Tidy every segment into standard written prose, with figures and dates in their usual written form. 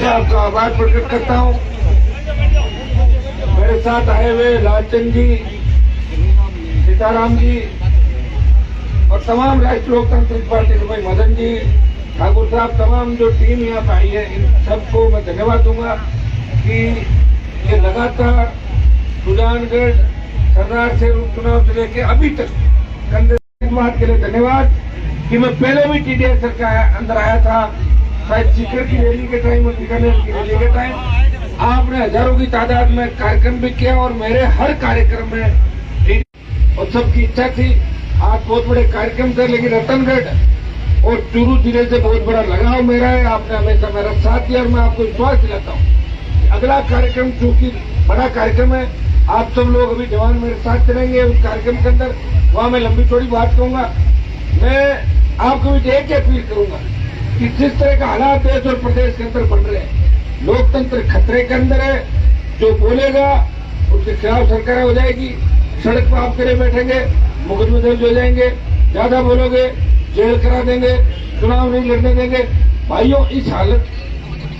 से आपका आभार प्रकट करता हूँ। मेरे साथ आए हुए लालचंद जी, सीताराम जी और तमाम राष्ट्रीय लोकतांत्रिक पार्टी के भाई मदन जी, ठाकुर साहब, तमाम जो टीम यहाँ पे आई है, इन सबको मैं धन्यवाद दूंगा कि ये लगातार सुजानगढ़ सरदार से उपचुनाव से लेके अभी तक बात के लिए धन्यवाद कि मैं पहले भी टीडीएस के अंदर आया था, शायद सीकर की रैली के टाइम और बीकानेर की रैली के टाइम आपने हजारों की तादाद में कार्यक्रम भी किया और मेरे हर कार्यक्रम में और सबकी इच्छा थी आज बहुत बड़े कार्यक्रम थे, लेकिन रतनगढ़ और चूरू जिले से बहुत बड़ा लगाव मेरा है। आपने हमेशा मेरा साथ दिया और मैं आपको विश्वास दिलाता हूँ अगला कार्यक्रम चूंकि बड़ा कार्यक्रम है, आप सब लोग अभी जवान मेरे साथ चलेंगे उस कार्यक्रम के अंदर, वहां मैं लंबी चौड़ी बात कहूंगा। मैं आपको भी एक अपील करूंगा कि जिस तरह का हालात देश और प्रदेश के अंदर बन रहे हैं, लोकतंत्र खतरे के अंदर है, जो बोलेगा उसके खिलाफ सरकार हो जाएगी, सड़क पर आप करे बैठेंगे, मुकदमे दर्ज हो जाएंगे, ज्यादा बोलोगे जेल करा देंगे, चुनाव नहीं लड़ने देंगे। भाइयों, इस हालत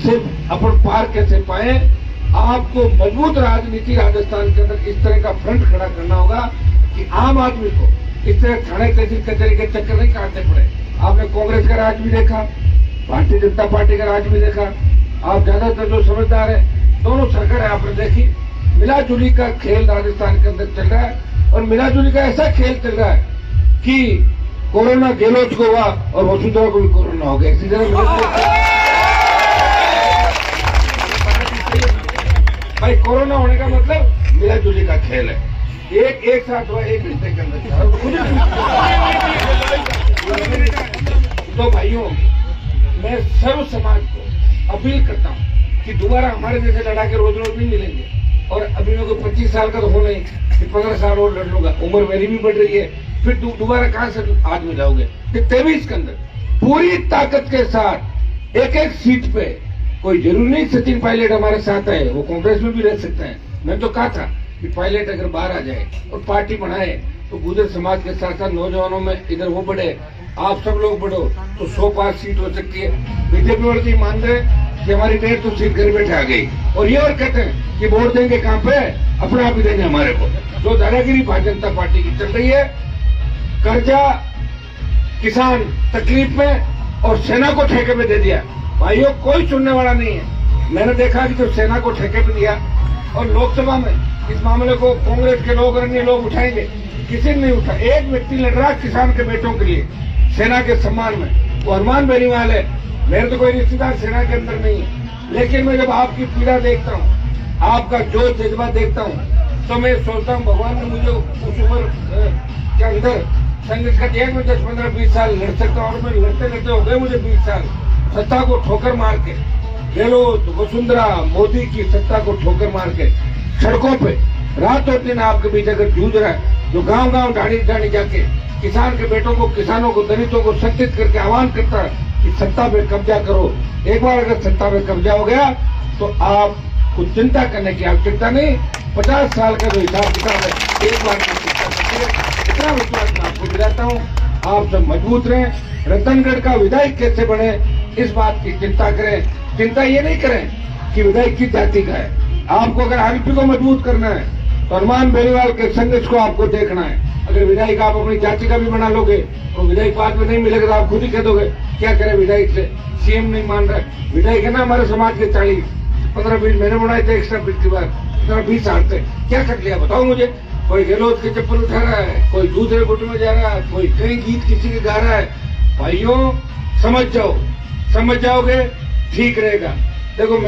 से अपन पार कैसे पाए? आपको मजबूत राजनीति राजस्थान के अंदर इस तरह का फ्रंट खड़ा करना होगा कि आम आदमी को इस तरह थाने तहसील कचहरी के चक्कर नहीं काटने पड़े। आपने कांग्रेस का राज भी देखा, भारतीय जनता पार्टी का राज भी देखा, आप ज्यादातर जो समझदार है दोनों सरकारें आपने देखी। मिलाजुली का खेल राजस्थान के अंदर चल रहा है और मिलाजुली का ऐसा खेल चल रहा है कि कोरोना गहलोत को हुआ और वसुंधरा को भी कोरोना हो गया। इसी तरह भाई कोरोना होने का मतलब मिलाजुली का खेल है, एक साथ हुआ एक रिश्ते के अंदर। तो भाइयों, मैं सर्व समाज को अपील करता हूँ कि दोबारा हमारे जैसे लड़ाके रोज रोज नहीं मिलेंगे। और अभी मेरे को 25 साल का तो हो नहीं कि 15 साल और लड़ लूंगा, उम्र मेरी भी बढ़ रही है, फिर दोबारा कहाँ से आदमी जाओगे? फिर 23 के अंदर पूरी ताकत के साथ एक एक सीट पे, कोई जरूरी नहीं सचिन पायलट हमारे साथ है, वो कांग्रेस में भी रह सकते हैं। मैंने तो कहा था कि पायलट अगर बाहर आ जाए और पार्टी बनाए तो गुर्जर समाज के साथ साथ नौजवानों में इधर वो बढ़े, आप सब लोग बढ़ो तो 100 पार सीट हो सकती है। बीजेपी वाले जी मान रहे कि हमारी 150 सीट घर बैठे आ गई और ये और कहते हैं कि वोट देंगे कहाँ पे, अपना आप ही देंगे हमारे को। जो दादागिरी भारतीय जनता पार्टी की चल रही है, कर्जा किसान तकलीफ में और सेना को ठेके पे दे दिया। भाइयों, कोई सुनने वाला नहीं है। मैंने देखा कि जो सेना को ठेके पे दिया और लोकसभा में इस मामले को कांग्रेस के लोग और अन्य लोग उठाएंगे, किसी ने नहीं उठा। एक व्यक्ति लड़ रहा किसान के बेटों के लिए सेना के सम्मान में, वो हनुमान बेनीवाल है। मेरे तो कोई रिश्तेदार सेना के अंदर नहीं है, लेकिन मैं जब आपकी पीड़ा देखता हूँ, आपका जोश जज्बा देखता हूँ, तो मैं सोचता हूँ भगवान ने मुझे उस उम्र के अंदर संघर्ष का दिया। मैं 10, 15, 20 साल लड़ सकता हूँ और मैं लड़ते लड़ते हो गए मुझे 20 साल सत्ता को ठोकर मार के। गहलोत, वसुंधरा, मोदी की सत्ता को ठोकर मार के सड़कों पे रात और दिन आपके बीच अगर जूझ रहा है, जो गांव गांव ढाणी ढाणी जाके किसान के बेटों को, किसानों को, दलितों को संगठित करके आह्वान करता है कि सत्ता पे कब्जा करो। एक बार अगर सत्ता पे कब्जा हो गया तो आप कुछ चिंता करने की आवश्यकता नहीं। 50 साल का जो हिसाब किताब है, एक बार की चिंता करती है। इतना विश्वास मैं आपको दिलाता हूँ, आप सब मजबूत रहें। रतनगढ़ का विधायक कैसे बने, इस बात की चिंता करें। चिंता ये नहीं करें कि विधायक की जाति का है। आपको अगर आरपी को मजबूत करना है तो हनुमान बेनीवाल के संघर्ष को आपको देखना है। अगर विधायक आप अपनी जाति का भी बना लोगे तो विधायक बाद में नहीं मिलेगा तो आप खुद ही कह दोगे क्या करें विधायक से, सीएम नहीं मान रहा है। विधायक है ना हमारे समाज के 40, 15-20 महीने बनाए थे एक्स्ट्रा पिछली बार, 15-20 साल से क्या कर लिया बताओ मुझे? कोई गहलोत के चप्पल उठा रहा है, कोई दूसरे गुट में जा रहा है, कोई कहीं गीत किसी के गा रहा है। भाइयों, समझ जाओगे ठीक रहेगा। देखो,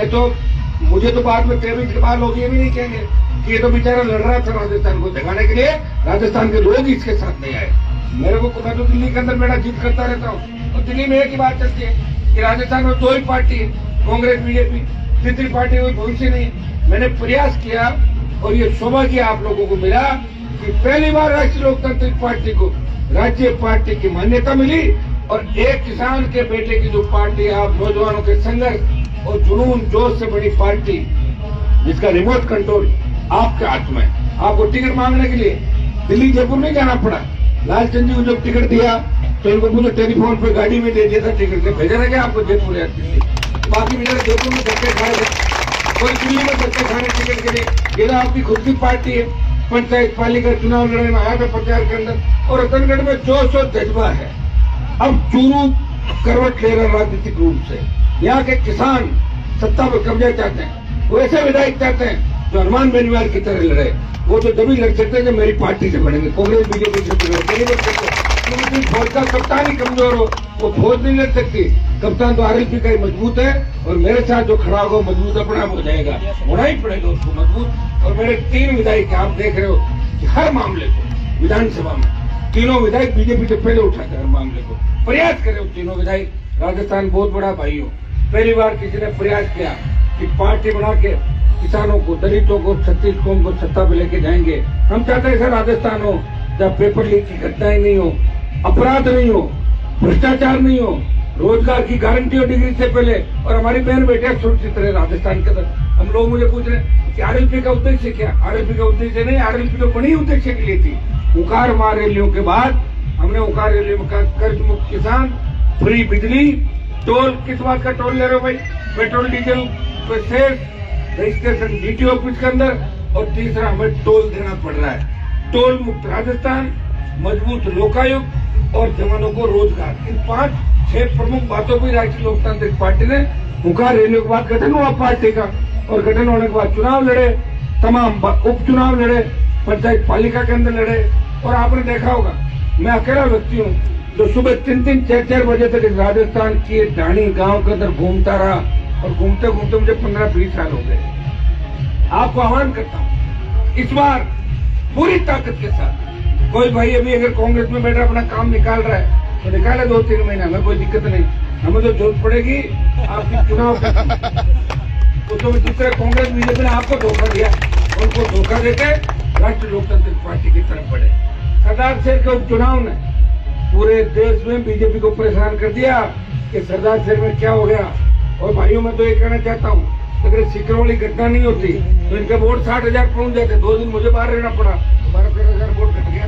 मुझे तो बाद में 23 के बाद लोग ये भी नहीं कहेंगे कि ये तो बेचारा लड़ रहा था राजस्थान को जगाने के लिए, राजस्थान के लोग इसके साथ नहीं आए। मेरे को मैं तो दिल्ली के अंदर मेरा जीत करता रहता हूँ और दिल्ली में एक ही बात चलती है कि राजस्थान में 2 ही पार्टी है, कांग्रेस बीजेपी, तीसरी पार्टी कोई भविष्य नहीं। मैंने प्रयास किया और ये शोभा किया आप लोगों को मिला कि पहली बार राष्ट्रीय लोकतांत्रिक पार्टी को राज्य पार्टी की मान्यता मिली और एक किसान के बेटे की जो पार्टी, आप नौजवानों के संघर्ष और जुनून जोश से बड़ी पार्टी, जिसका रिमोट कंट्रोल आपके हाथ में। आपको टिकट मांगने के लिए दिल्ली जयपुर नहीं जाना पड़ा। लालचंद जी को जब टिकट दिया तो इनको मुझे टेलीफोन पे गाड़ी में दे दिया था टिकट के, भेजा था क्या आपको जयपुर या दिल्ली? बाकी बेचारे जयपुर में धक्के खाए थे, कोई दिल्ली में धक्के खाने टिकट के लिए। ये तो आपकी खुद की पार्टी है, पंचायत पालिका चुनाव लड़ने में आया था प्रचार के अंदर, और रतनगढ़ में जोश और जज्बा है। अब चूरू करवट ले रहा राजनीतिक रूप से, यहाँ के किसान सत्ता पर कब्जा चाहते हैं, वो ऐसे विधायक चाहते हैं जो हनुमान बेनीवाल की तरह लड़े। वो तो जब ही लड़ सकते हैं जब मेरी पार्टी से बनेंगे, कांग्रेस बीजेपी से नहीं लड़ सकते, क्योंकि फौज का कप्तान ही कमजोर हो, वो फौज नहीं लड़ सकती। कप्तान तो आरएलपी का ही मजबूत है, और मेरे साथ जो खड़ा होगा मजबूत अपने आप हो जाएगा, होना ही पड़ेगा उसको मजबूत। और मेरे 3 विधायक आप देख रहे हो कि हर मामले को विधानसभा में तीनों विधायक बीजेपी से पहले उठाते हैं, हर मामले को प्रयास करे। तीनों विधायक, राजस्थान बहुत बड़ा भाई हो, पहली बार किसी ने प्रयास किया कि पार्टी बना के किसानों को, दलितों को, 36 कौम को सत्ता पे लेके जाएंगे। हम चाहते हैं सर राजस्थान हो जहाँ पेपर लीक की घटनाएं नहीं हो, अपराध नहीं हो, भ्रष्टाचार नहीं हो, रोजगार की गारंटी हो डिग्री से पहले, और हमारी बहन बेटियां सुरक्षित रहे राजस्थान के अंदर। हम लोग मुझे पूछ रहे हैं कि आरएलपी का उद्देश्य क्या? आरएलपी का उद्देश्य नहीं, आरएलपी तो बड़ी उद्देश्य के लिए थी। उकार मार रैलियों के बाद हमने उकार रैलियों में कहा कर्ज मुक्त किसान, फ्री बिजली, टोल, किस बात का टोल ले रहे हो भाई? पेट्रोल डीजल पे सेस, रजिस्ट्रेशन डीटी ऑफिस के अंदर, और तीसरा हमें टोल देना पड़ रहा है। टोल मुक्त राजस्थान, मजबूत लोकायुक्त और जवानों को रोजगार, इन 5-6 प्रमुख बातों पर राष्ट्रीय लोकतांत्रिक पार्टी ने हुंकार रैलियों के बाद गठन हुआ पार्टी का, और गठन होने के बाद चुनाव लड़े, तमाम उपचुनाव लड़े, पंचायत पालिका के अंदर लड़े। और आपने देखा होगा मैं अकेला व्यक्ति हूँ जो सुबह 3-3, 4-4 बजे तक इस राजस्थान के ढाणी गांव के अंदर घूमता रहा, और घूमते घूमते मुझे 15-20 साल हो गए। आपको आह्वान करता हूँ इस बार पूरी ताकत के साथ, कोई भाई अभी अगर कांग्रेस में बैठा अपना काम निकाल रहा है तो निकाले 2-3 महीना में, कोई दिक्कत नहीं। हमें तो जरूरत पड़ेगी आपकी चुनाव तो दूसरे कांग्रेस बीजेपी ने आपको धोखा दिया, उनको धोखा देके राष्ट्रीय लोकतांत्रिक पार्टी की तरफ बढ़े। सरदार शहर के उपचुनाव ने पूरे देश में बीजेपी को परेशान कर दिया कि सरदार शहर में क्या हो गया। और भाइयों मैं तो ये कहना चाहता हूँ, अगर सिकरों वाली घटना नहीं होती तो इनके वोट 60,000 पहुंच जाते। 2 दिन मुझे बाहर रहना पड़ा, 12-13,000 वोट घट गया।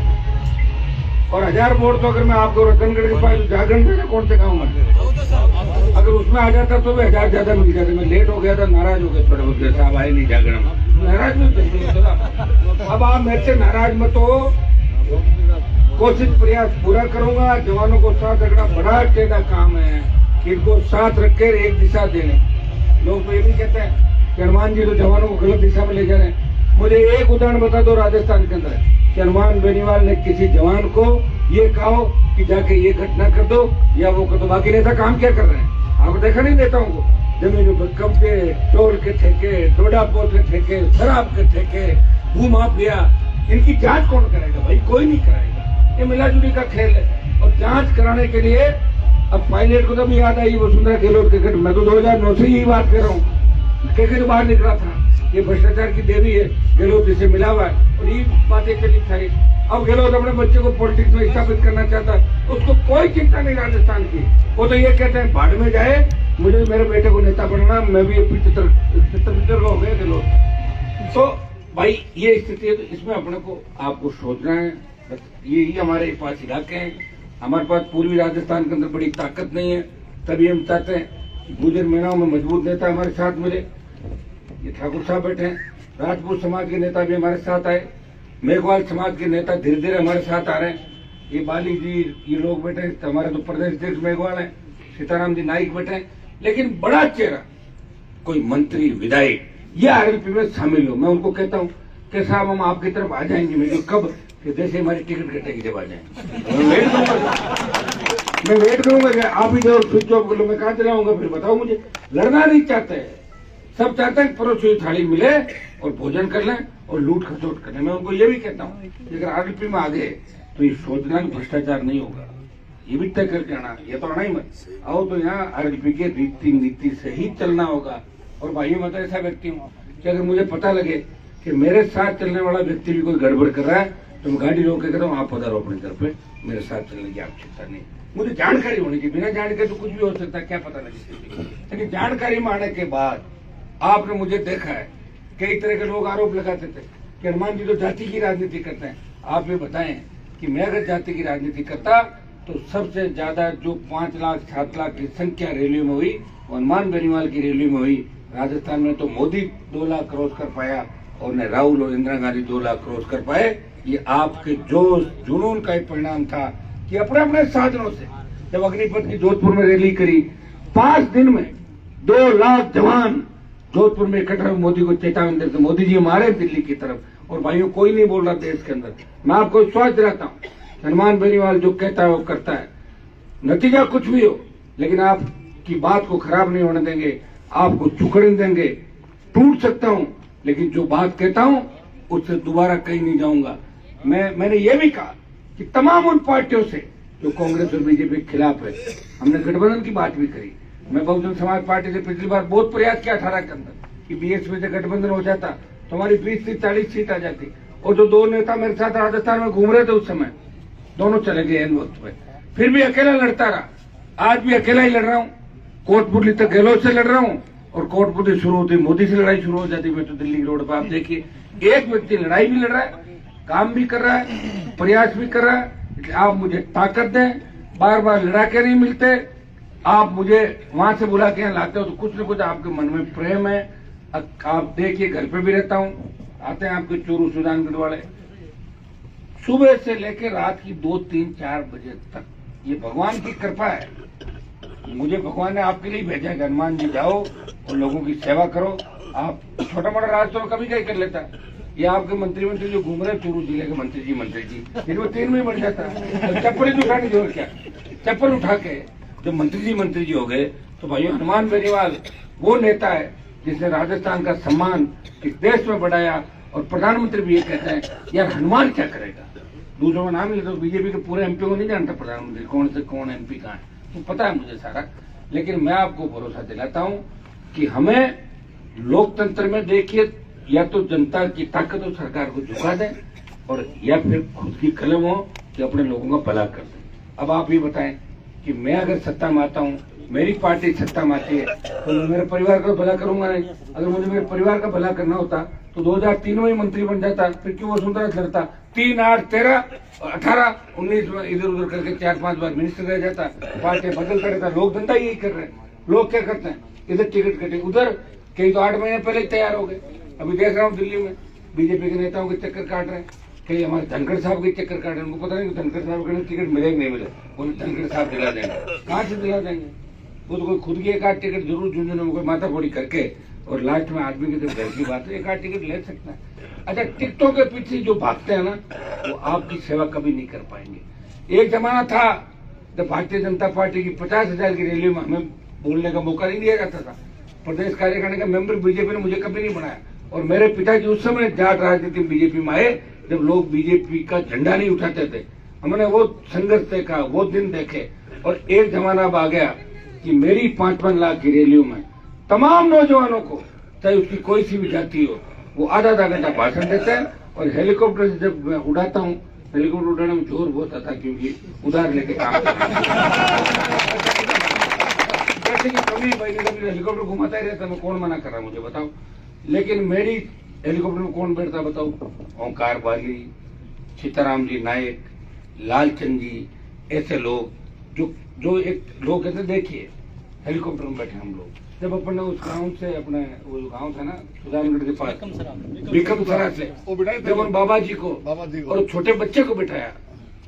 और 1000 वोट तो अगर मैं आपको रतनगढ़ के पास जागरण में कौन से गाँव में, अगर उसमें आ जाता तो भी 1000 ज्यादा मिल जाते। मैं लेट हो गया था, नाराज हो गया थोड़े बहुत, साहब आए नहीं जागरण में, नाराज नहीं। अब आप मेरे से नाराज मत हो, कोशिश प्रयास पूरा करूंगा। जवानों को साथ रखना बड़ा टेढ़ा काम है, इनको साथ रखकर एक दिशा देने। लोग तो ये भी कहते हैं कि हनुमान जी तो जवानों को गलत दिशा में ले जा रहे हैं। मुझे एक उदाहरण बता दो राजस्थान के अंदर कि हनुमान बेनीवाल ने किसी जवान को ये कहा कि जाके ये घटना कर दो या वो कर दो। बाकी नेता काम क्या कर रहे हैं? आपको देखा नहीं देता हूँ, जमीन पर कब्जे, टोल के ठेके, डोडा पोत के ठेके, शराब के ठेके, भू माफिया, इनकी जांच कौन करेगा भाई? कोई नहीं कराएगा। ये मिलाजुली का खेल है। और जांच कराने के लिए अब पायलट को तब याद आई वसुंधरा गहलोत के घट, मैं तो 2009 से ही बात कर रहा हूँ, के तो बाहर निकला था ये भ्रष्टाचार की देवी है, गहलोत जिसे मिला हुआ है, और ये बातें चली सारी। अब गहलोत अपने बच्चे को पॉलिटिक्स में स्थापित करना चाहता है, उसको कोई चिंता नहीं राजस्थान की। वो तो ये कहते हैं भाड़ में जाए, मुझे मेरे बेटे को नेता बनना, मैं भी 75 का हो गया गहलोत। तो भाई ये स्थिति है, तो इसमें अपने को आपको सोचना है। यही हमारे पास इलाके हैं, हमारे पास पूर्वी राजस्थान के अंदर बड़ी ताकत नहीं है, तभी हम चाहते हैं कि गुजर महीनों में मजबूत नेता हमारे साथ मिले। ये ठाकुर साहब बैठे हैं, राजपूत समाज के नेता भी हमारे साथ आए, मेघवाल समाज के नेता धीरे धीरे हमारे साथ आ रहे हैं। ये बाली जी, ये लोग बैठे हैं, तो हमारे तो प्रदेश अध्यक्ष मेघवाल हैं, सीताराम जी नाइक बैठे हैं। लेकिन बड़ा चेहरा कोई मंत्री, विधायक ये आरएलपी में शामिल हो। मैं उनको कहता हूँ कि साहब हम आपकी तरफ आ जाएंगे। मैं कब कि जैसे हमारी टिकट कटेगी जब आ जाएंगे। मैं वेट करूंगा कि आप ही जो स्विच ऑफ कर लो, मैं कहाँ चलाऊंगा फिर बताओ मुझे। लड़ना नहीं चाहते, सब चाहते हैं परोसी हुई थाली मिले और भोजन कर लें और लूट खसोट कर लें। मैं उनको ये भी कहता हूँ कि अगर आरएलपी में आ गए तो ये सोचना कि भ्रष्टाचार नहीं होगा, ये भी तय करके आना। ये तो आना ही मत, आओ तो यहाँ आरएलपी के रीति नीति से ही चलना होगा। और भाइयों मैं तो ऐसा व्यक्ति हूँ कि अगर मुझे पता लगे कि मेरे साथ चलने वाला व्यक्ति भी कोई गड़बड़ कर रहा है तो मैं गाड़ी रोक के कहता हूँ आप पधारो अपने घर पे, मेरे साथ चलने की आवश्यकता नहीं। मुझे जानकारी होनी चाहिए, बिना जानकारी तो कुछ भी हो सकता है, क्या पता लगे। लेकिन जानकारी में आने के बाद आपने मुझे देखा है कई तरह के लोग आरोप लगाते थे कि हनुमान जी तो जाति की राजनीति करते हैं। आप ये बताएं कि मैं अगर जाति की राजनीति करता तो सबसे ज्यादा जो 5 लाख 7 लाख की संख्या रैलियों में हुई हनुमान बेनीवाल की रैली में हुई। राजस्थान में तो मोदी 2 लाख क्रॉस कर पाया और न राहुल और इंदिरा गांधी 2 लाख क्रॉस कर पाए। ये आपके जोश जुनून का एक परिणाम था कि अपने अपने साधनों से जब अग्निपथ की जोधपुर में रैली करी, 5 दिन में 2 लाख जवान जोधपुर में इकट्ठा मोदी को चेतावनी देते, मोदी जी हमारे दिल्ली की तरफ। और भाइयों कोई नहीं बोल रहा देश के अंदर। मैं आपको विश्वास दिलाता हूँ, हनुमान बेनीवाल जो कहता है वो करता है। नतीजा कुछ भी हो, लेकिन आपकी बात को खराब नहीं होने देंगे, आपको चुकड़ने देंगे। टूट सकता हूं, लेकिन जो बात कहता हूं उससे दोबारा कहीं नहीं जाऊंगा। मैंने ये भी कहा कि तमाम उन पार्टियों से जो कांग्रेस और बीजेपी के खिलाफ है, हमने गठबंधन की बात भी करी। मैं बहुजन समाज पार्टी से पिछली बार बहुत प्रयास किया 18 के अंदर कि बीएसपी से गठबंधन हो जाता तो हमारी 20 से 40 सीट आ जाती। और जो 2 नेता मेरे साथ राजस्थान में घूम रहे थे उस समय, दोनों चले गए इन वक्त पे। फिर भी अकेला लड़ता रहा, आज भी अकेला ही लड़ रहा हूँ। कोटपुतली तक गहलोत से लड़ रहा हूँ और कोटपुतली शुरू होती मोदी से लड़ाई शुरू हो जाती है। तो दिल्ली रोड पर आप देखिए, एक व्यक्ति लड़ाई भी लड़ रहा है, काम भी कर रहा है, प्रयास भी कर रहा है। आप मुझे ताकत दें, बार बार लड़ा के नहीं मिलते। आप मुझे वहां से बुला के यहाँ लाते हो तो कुछ न कुछ आपके मन में प्रेम है। आप देखिए, घर पे भी रहता हूँ, आते हैं आपके चोरू सुजानगढ़ वाले, सुबह से लेकर रात की 2, 3, 4 बजे तक। ये भगवान की कृपा है। मुझे भगवान ने आपके लिए भेजा है, हनुमान जी जाओ और लोगों की सेवा करो। आप छोटा मोटा राज तो कभी कहीं कर लेता है। ये आपके मंत्री जो घूम रहे चूरू जिले के मंत्री जी इनको 3 में बढ़ जाता है। तो चप्पल ही उठाने जोर क्या, चप्पल उठा के जब मंत्री जी हो गए तो भाई हनुमान बेनीवाल वो नेता है जिसने राजस्थान का सम्मान इस देश में बढ़ाया। और प्रधानमंत्री भी ये कहते हैं यार हनुमान क्या करेगा। दूसरों का नाम ही लेते, तो बीजेपी के पूरे एमपी को नहीं जानता प्रधानमंत्री कौन से कौन एमपी कहाँ है, तो पता है मुझे सारा। लेकिन मैं आपको भरोसा दिलाता हूं कि हमें लोकतंत्र में देखिए, या तो जनता की ताकत और सरकार को झुका दें और या फिर खुद की कलम हो कि अपने लोगों का भला कर दें। अब आप ही बताएं कि मैं अगर सत्ता में आता हूं, मेरी पार्टी सत्ता में आती है तो मैं मेरे परिवार का भला करूंगा नहीं। अगर मुझे मेरे परिवार का भला करना होता तो 2003 में ही मंत्री बन जाता। फिर क्यों वसुंधरा लड़ता, 3, 8, 13, 18, 19 में इधर उधर करके 4-5 बार मिनिस्टर रह जाता, पार्टी बदलता रहता। लोग धंधा यही कर रहे हैं। लोग क्या करते हैं, इधर टिकट कटे, उधर कई तो 8 महीने पहले ही तैयार हो गए। अभी देख रहा हूँ दिल्ली में बीजेपी के नेताओं के चक्कर काट रहे हैं, कई हमारे धनखड़ साहब के चक्कर काट रहे हैं। उनको पता नहीं धनखड़ साहब के टिकट मिलेगा नहीं मिले, वो धनखड़ साहब दिला देंगे। कहाँ से दिला देंगे, वो तो कोई खुद की 1-8 टिकट जरूर झुंझुनू में कोई माथा फोड़ी करके और लास्ट में आदमी की जब घर की बात है 1-8 टिकट ले सकता है। अच्छा, टिकटों के पीछे जो भागते हैं ना, वो आपकी सेवा कभी नहीं कर पाएंगे। एक जमाना था जब भारतीय जनता पार्टी की 50,000 की रैली में हमें बोलने का मौका नहीं दिया जाता था। प्रदेश कार्यकारिणी का मेंबर बीजेपी ने मुझे कभी नहीं बनाया। और मेरे पिताजी उस समय जाट राजनीति बीजेपी में आए जब लोग बीजेपी का झंडा नहीं उठाते थे। हमने वो संघर्ष देखा, वो दिन देखे। और एक जमाना अब आ गया कि मेरी 5-5 लाख की रैलियों में तमाम नौजवानों को, चाहे उसकी कोई सी भी जाति हो, वो आधा घंटा भाषण देते हैं। और हेलीकॉप्टर से जब मैं उड़ाता हूँ, हेलीकॉप्टर उड़ाने में जोर बहुत आता क्योंकि उधार लेके काम पैसे की कमी भाई, हेलीकॉप्टर घुमाता ही रहता, मैं कौन मना कर रहा मुझे बताओ। लेकिन मेरी हेलीकॉप्टर में कौन बैठता बताओ, ओंकार बाली, सीताराम जी नायक, लालचंद जी, ऐसे लोग जो एक लोग कहते देखिए हेलीकॉप्टर में बैठे हम लोग। जब अपन ने उस गांव से, अपने वो गांव था ना सुजानगढ़ के पास बिकमसरा से, जब उन बाबा जी को और छोटे बच्चे को बिठाया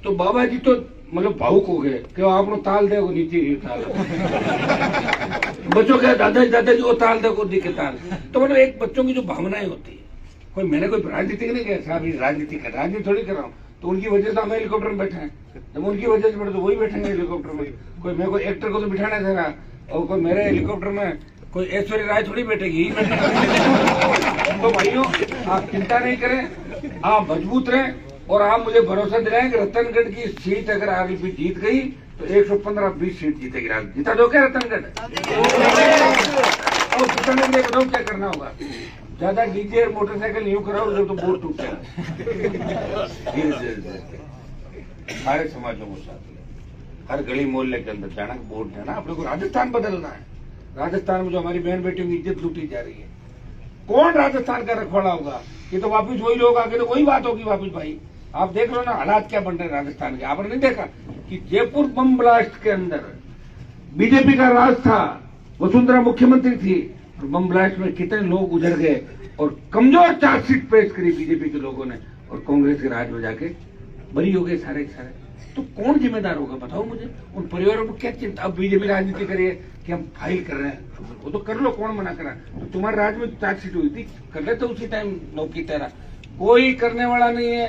तो बाबा जी तो मतलब भावुक हो गए कि आपने ताल दे नीचे ताल बच्चों के दादाजी वो ताल दे दी के ताल। तो मतलब एक बच्चों की जो भावनाएं होती है, कोई मैंने कोई राजनीति नहीं किया साहब, राजनीति थोड़ी कर रहा हूँ। तो उनकी वजह से हम हेलीकॉप्टर में बैठे हैं, जब उनकी वजह से बैठे तो वही बैठेंगे हेलीकॉप्टर में। कोई मेरे को एक्टर को तो बिठाना दे रहा, और कोई मेरे हेलीकॉप्टर में कोई ऐश्वर्या राय थोड़ी बैठेगी, यही बैठेगी। तो भाइयों आप चिंता नहीं करें, आप मजबूत रहें और आप मुझे भरोसा दिलाएं कि रतनगढ़ की सीट अगर आगे भी जीत गई तो 115-20 सीट जीतेगी। जीता दो क्या रतनगढ़? और जिताने के लिए बताओ क्या करना होगा, ज्यादा डीजे और मोटरसाइकिल यूं कराओ जब तो बोर्ड टूट जाएगा। सारे समाजों को साथ, हर गली मोहल्ले के अंदर जाना, वोट देना। अपने को राजस्थान बदलना है। राजस्थान में जो हमारी बहन बेटियों की इज्जत लूटी जा रही है, कौन राजस्थान का रखवाड़ा होगा? ये तो वापिस वही लोग आगे तो वही बात होगी वापिस। भाई आप देख लो ना हालात क्या बन रहे हैं राजस्थान के। आपने नहीं देखा कि जयपुर बम ब्लास्ट के अंदर बीजेपी का राज था, वसुंधरा मुख्यमंत्री थी, बम ब्लास्ट में कितने लोग गुजर गए और कमजोर चार्जशीट पेश करी बीजेपी के लोगों ने और कांग्रेस के राज में जाके बरी हो गए सारे के सारे। तो कौन जिम्मेदार होगा बताओ मुझे? उन परिवारों को क्या चिंता? अब बीजेपी राजनीति करिए कि हम फाइल कर रहे हैं, वो तो कर लो, कौन मना करा? तो तुम्हारे राज्य में चार्जशीट हुई थी, कर लेते उसी टाइम नौकी तेरा। कोई करने वाला नहीं है,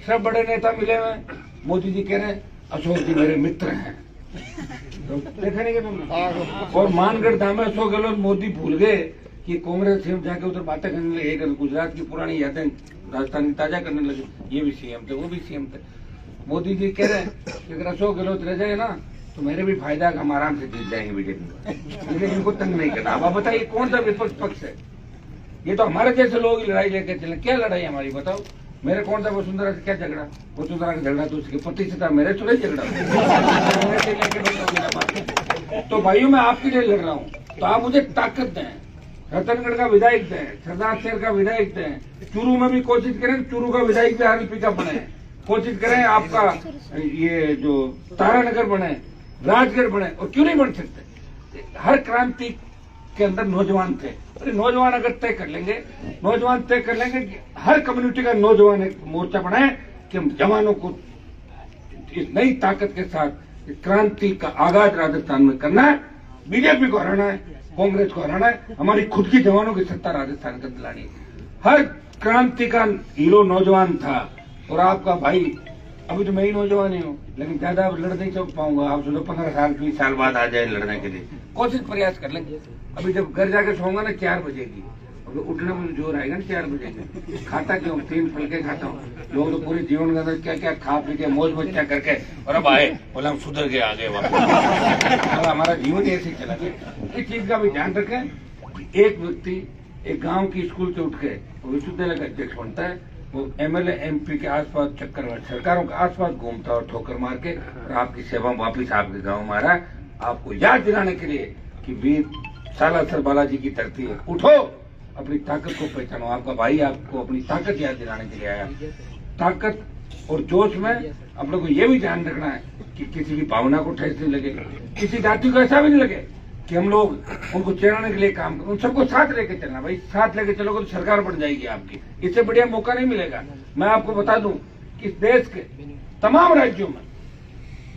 सब बड़े नेता मिले हुए। मोदी जी कह रहे हैं अशोक जी मेरे मित्र हैं, तो देखा नहीं तुमने? और मानगढ़ धाम में अशोक गहलोत मोदी भूल गए कि कांग्रेस सीएम जाके उधर बातें करने लगे, गुजरात की पुरानी यादें राजस्थान की ताजा करने लगे। ये भी सीएम थे, वो भी सीएम थे। मोदी जी कह रहे हैं कि अगर अशोक गहलोत रह जाए ना तो मेरे भी फायदा है, हम आराम से जीत जाएंगे बीजेपी, लेकिन इनको तंग नहीं करना। अब आप बताइए कौन सा विपक्ष पक्ष है? ये तो हमारे जैसे लोग ही लड़ाई लेकर चले। क्या लड़ाई हमारी बताओ? मेरे कौन सा वसुंधरा से क्या झगड़ा? वसुंधरा का झगड़ा तो उसके पति से था, मेरे से नहीं झगड़ा। तो भाइयों मैं आपके लिए लड़ रहा हूँ, तो आप मुझे ताकत दें, रतनगढ़ का विधायक दें, सरदार शहर का विधायक दें, चूरू में भी कोशिश करें, चूरू का विधायक भी आरएलपी का बने, कोशिश करें आपका ये जो तारानगर बने, राजगढ़ बने, और क्यों नहीं बन सकते? हर क्रांति के अंदर नौजवान थे, अरे नौजवान अगर तय कर लेंगे, नौजवान तय कर लेंगे कि हर कम्युनिटी का नौजवान एक मोर्चा बनाए कि हम जवानों को इस नई ताकत के साथ क्रांति का आगाज राजस्थान में करना है, बीजेपी को हराना है, कांग्रेस को हराना है, हमारी खुद की जवानों की सत्ता राजस्थान को दिलानी है। हर क्रांति का हीरो नौजवान था, और आपका भाई अभी तो मैं ही नौजवान ही हूँ, लेकिन ज्यादा लड़ नहीं चल पाऊंगा। आप सोचो 15 साल 20 साल बाद आ जाए लड़ने के लिए, कोशिश प्रयास कर लेंगे। अभी जब घर जाके सोऊंगा ना 4 बजे की, उठने में जोर आएगा ना 4 बजे की। खाता क्यों? 3 फुलके खाता हूँ। लोग तो पूरे जीवन के अंदर क्या क्या खा पी के मौज मस्तियाँ करके और अब आए बोला हम सुधर के आ गए वापस। हमारा जीवन ऐसे ही चला गया। इस चीज का भी ध्यान रखें। एक व्यक्ति एक गाँव की स्कूल से उठ के विश्वविद्यालय का अध्यक्ष बनता है, वो एमएलए एमपी के आसपास चक्कर में सरकारों के आसपास घूमता और ठोकर मार के और आपकी सेवा वापिस आपके गांव में आ रहा है, आपको याद दिलाने के लिए कि वीर सालासर बालाजी की धरती है। उठो, अपनी ताकत को पहचानो। आपका भाई आपको अपनी ताकत याद दिलाने के लिए आया। ताकत और जोश में आप लोग को ये भी ध्यान रखना है कि किसी की भावना को ठेस नहीं लगे, किसी जाति को ऐसा भी नहीं लगे कि हम लोग उनको चिढ़ाने के लिए काम करें। उन सबको साथ लेके चलना। भाई साथ लेके चलोगे तो सरकार बन जाएगी आपकी, इससे बढ़िया मौका नहीं मिलेगा। मैं आपको बता दूं कि देश के तमाम राज्यों में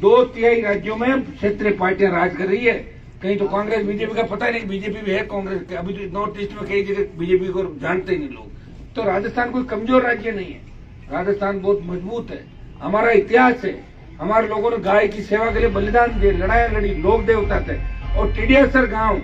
2/3 राज्यों में क्षेत्रीय पार्टियां राज कर रही है। कहीं तो कांग्रेस बीजेपी का पता नहीं, बीजेपी भी है कांग्रेस के। अभी तो नॉर्थ ईस्ट में कई जगह बीजेपी को जानते ही नहीं लोग। तो राजस्थान कोई कमजोर राज्य नहीं है, राजस्थान बहुत मजबूत है। हमारा इतिहास है, हमारे लोगों ने गाय की सेवा के लिए बलिदान दिए, लड़ाई लड़ी, लोक देवता थे। और टीडियासर गांव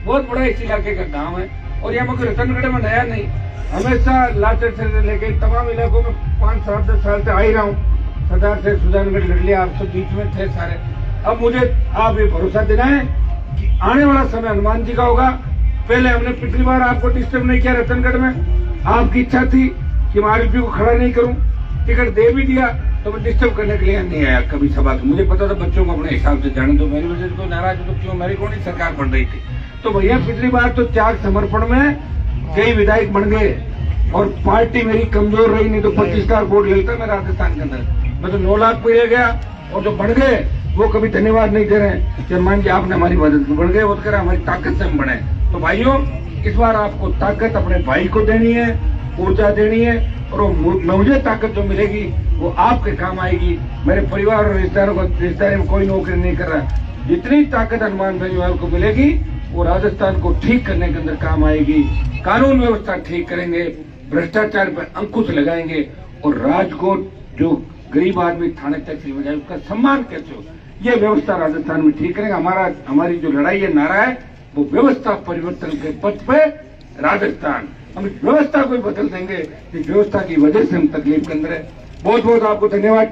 बहुत बड़ा इस इलाके का गांव है, और यहाँ पर रतनगढ़ में नया नहीं, हमेशा लातेर से लेके तमाम इलाकों में 5, 7, 10 साल से आ ही रहा हूँ। सरदार से सुजानगढ़ लड़ लिया, आप सब बीच में थे सारे। अब मुझे आप ये भरोसा देना है कि आने वाला समय हनुमान जी का होगा। पहले हमने पिछली बार आपको डिस्टर्ब नहीं किया रतनगढ़ में, आपकी इच्छा थी कि मैं आरएलपी को खड़ा नहीं करूं, टिकट दे भी दिया तो मैं डिस्टर्ब करने के लिए नहीं आया कभी सभा में। मुझे पता था बच्चों को अपने हिसाब से जाने दो, मेरी वजह से तो नाराज हो तो क्यों, मेरी कौन ही सरकार बन रही थी। तो भैया पिछली बार तो त्याग समर्पण में कई विधायक बन गए और पार्टी मेरी कमजोर रही, नहीं तो 25 लाख वोट लेता मैं राजस्थान के अंदर। मैं तो 9 लाख पे ले गया, और जो बढ़ गए वो कभी धन्यवाद नहीं दे रहे कि हनुमान जी आपने हमारी मदद की। बढ़ गए वो तो कह रहे हमारी ताकत से हम बढ़े। तो भाइयों इस बार आपको ताकत अपने भाई को देनी है, ऊर्जा देनी है, और मुझे ताकत जो मिलेगी वो आपके काम आएगी। मेरे परिवार और रिश्तेदारों में कोई नौकरी नहीं कर रहा। जितनी ताकत हनुमान बेनीवाल को मिलेगी वो राजस्थान को ठीक करने के अंदर काम आएगी। कानून व्यवस्था ठीक करेंगे, भ्रष्टाचार पर अंकुश लगाएंगे, और राजकोट जो गरीब आदमी थाने तहसील में जाए उसका सम्मान कैसे हो, ये व्यवस्था राजस्थान में ठीक करेंगे। हमारी जो लड़ाई है, नारा है, वो व्यवस्था परिवर्तन के पथ पे राजस्थान। हम इस व्यवस्था को बदल देंगे, इस व्यवस्था की वजह से हम तकलीफ के अंदर है। बहुत बहुत आपको धन्यवाद।